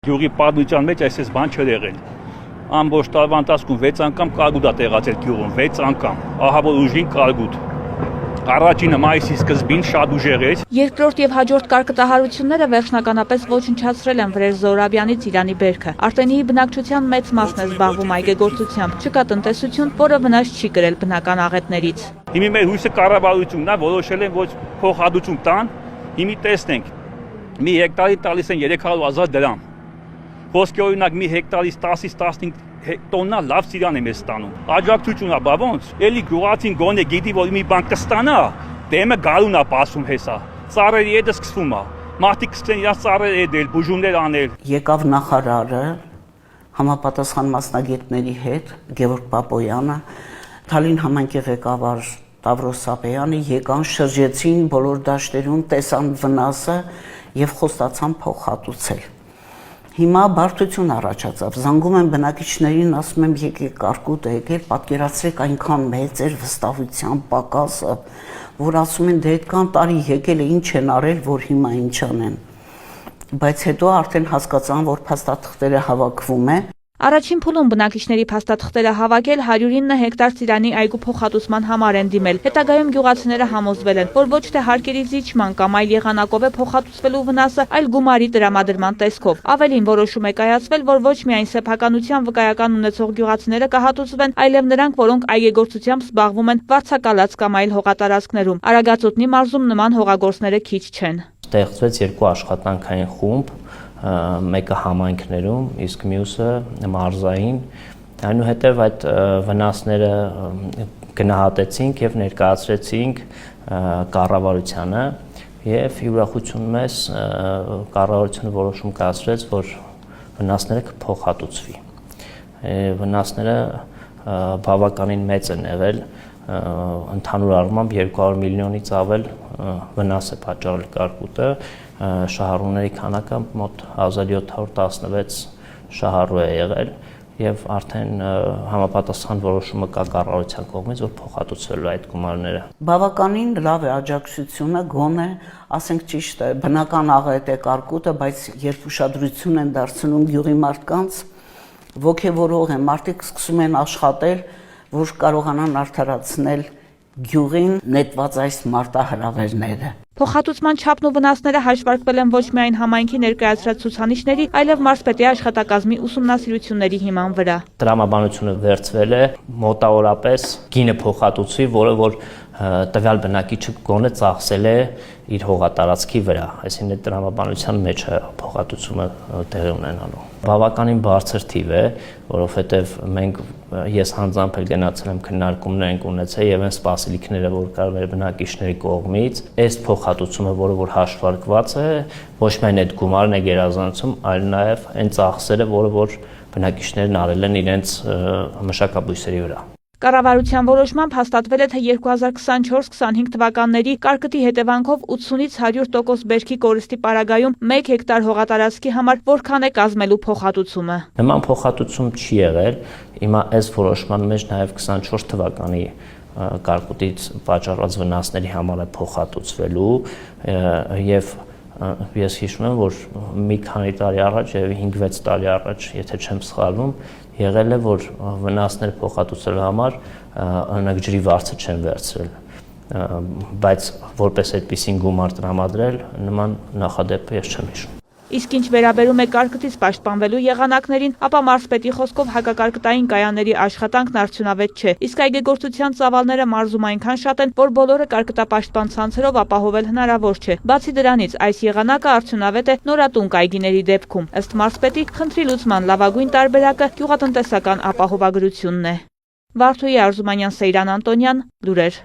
Գյուղի պատմության մեջ այսպես բան չէր եղել։ Ամբողջ տարվա ընթացքում 6 անգամ կարգուտ է տեղացել գյուղում, 6 անգամ։ Ահա որ ուժին կարգուտ։ Առաջինը մայիսի սկզբին շատ ուժեղ էր։ Երկրորդ եւ հաջորդ կարկտահարությունները վերջնականապես ոչնչացրել են Վրեժ Զոհրաբյանի Ծիրանի բերքը։ Արտենիի բնակչության մեծ մասն է զբաղվում այգեգործությամբ։ Չկա տնտեսություն, որը վնաս չի կրել բնական աղետներից։ Հիմի մեր հույսը կառավարությունն է, որոշել են ոչ փոխհատուցում տան։ Հիմի տեսնենք։ Մի հեկտարի տալիս են 300,000 դրամ։ Խոսքի օրինակ մի հեկտարից 10-ից 15 տոննա լավ ծիրան է մեզ ստանում։ Աջակցությունն է, բա ոնց։ Էլի գյուղացին գոնե գիտի, որ մի բան կստանա, դեմը գարուն է պասում հեսա։ Ծառերի հետը սկսվում է։ Մարդիկ սկսեն իրաց ծառերը էդել, բուժումներ անել։ Եկավ նախարարը համապատասխան մասնագետների հետ, Գևորգ Պապոյանը, Թալին համայնքի ղեկավար Տավրոս Սապեյանը եկան, շրջեցին բոլոր դաշտերում, տեսան վնասը եւ խոստացան փոխհատուցել։ Հիմա բարդություն առաջացավ, զանգում են բնակիչներին, ասում եմ եկեք կարկուտ եկել, պատկերացրեք այնքան մեծ էր վստահության պակասը, որ ասում են դե այդքան տարի եկել է ինչ են արել, որ հիմա ինչ անեն։ Բայց հետո արդեն հասկացան, որ փաստաթղթերը հավաքվում է։ Առաջին փուլում բնակիչների փաստաթղթերը հավաքել 109 հեկտար Ծիրանի այգու փոխհատուցման համար են դիմել։ Հետագայում գյուղացիները համոզվել են, որ ոչ թե հարկերի զիջման կամ այլ եղանակով է փոխհատուցվելու վնասը, այլ գումարի տրամադրման տեսքով։ Ավելին որոշում է կայացվել, որ ոչ միայն սեփականության վկայական ունեցող գյուղացիները կհատուցվեն, այլև նրանք, որոնք այգեգործությամբ զբաղվում են վարձակալած կամ այլ հողատարածքներում։ Արագածոտնի մարզում նման հողագործները քիչ չեն։ Ստեղծվեց երկու աշխատանքային խումբ, մեկը համայնքներում, իսկ մյուսը մարզային, այնուհետև այդ վնասները գնահատեցինք եւ ներկայացրեցինք կառավարությանը եւ ուրախություն մեզ կառավարությունը որոշում կայացրեց, որ վնասները կփոխհատուցվի։ Վնասները բավականին մեծ են եղել, ընդհանուր առմամբ 200 միլիոնից ավել վնաս է պատճառել կարկուտը, շահառուների քանակը մոտ 1716 շահառու է եղել եւ արդեն համապատասխան որոշումը կա կառավարության կողմից, որ փոխհատուցվելու այդ գումարները։ Բավականին լավ է աջակցությունը, գոնե, ասենք ճիշտ է, բնական աղետ է կարկուտը, բայց երբ ուշադրություն են դարձնում գյուղի մարդկանց, ոգևորող են, մարդիկ սկսում են աշխատել, որ կարողանան արդարացնել գյուղին նետված այս մարտահրավերները։ Փոխհատուցման չափն ու վնասները հաշվարկվել են ոչ միայն համայնքի ներկայացրած ցուցանիշների, այլև մարզպետի աշխատակազմի ուսումնասիրությունների հիման վրա։ Տրամաբանությունը վերցվել է մոտավորապես գինը փոխհատուցվի, որը որ տվյալ բնակիչը գոնե ծախսել է իր հողատարածքի վրա, այսինքն տրամաբանության մեջ է փոխհատուցումը տեղի ունենալու։ Բավականին բարձր թիվ է, որովհետև ես հանձամբ էլ գնացել եմ քննարկումներ ենք ունեցել եւ այն սպասելիքները, որ կար մեր բնակիչների կողմից, այս փոխհատուցումը, որը հաշվարկված է, ոչ միայն այդ գումարն է գերազանցում, այլ նաեւ այն ծախսերը, որ բնակիչներն արել են իրենց մշակաբույսերի վրա։ Կառավարության որոշմամբ հաստատվել է, թե 2024-25 թվականների կարկտի հետևանքով 80-ից 100% բերքի կորստի պարագայում 1 հեկտար հողատարածքի համար որքան է կազմելու փոխհատուցումը։ Նման փոխհատուցում չի եղել, հիմա այս որոշման մեջ նաև 24 թվականի կարկուտից պատճառված վնասների համար է փոխհատուցվելու եւ ես հիշում եմ, որ մի քանի տարի առաջ եւ 5-6 տարի առաջ, եթե չեմ սխալվում, եղել է, որ վնասները փոխհատուցելու համար օրինակ ջրի վարձը չեն վերցրել, բայց որպես այդպիսին գումար տրամադրել, նման նախադեպը ես չեմ հիշում։ Իսկ ինչ վերաբերում է կարկտից պաշտպանվելու եղանակներին, ապա մարզպետի խոսքով հակակարկտային կայանների աշխատանքն արդյունավետ չէ, իսկ այգեգործության ծավալները մարզում այնքան շատ են, որ բոլորը կարկտապաշտպան ցանցերով ապահովել հնարավոր չէ։ Բացի դրանից, այս եղանակը արդյունավետ է նորատուն այգիների դեպքում։ Ըստ մարզպետի, խնդրի լուծման լավագույն տարբերակը գյուղատնտեսական ապահովագրությունն է։ Վարդուհի Արզումանյան, Սեյրան Անտոնյան, լուրեր։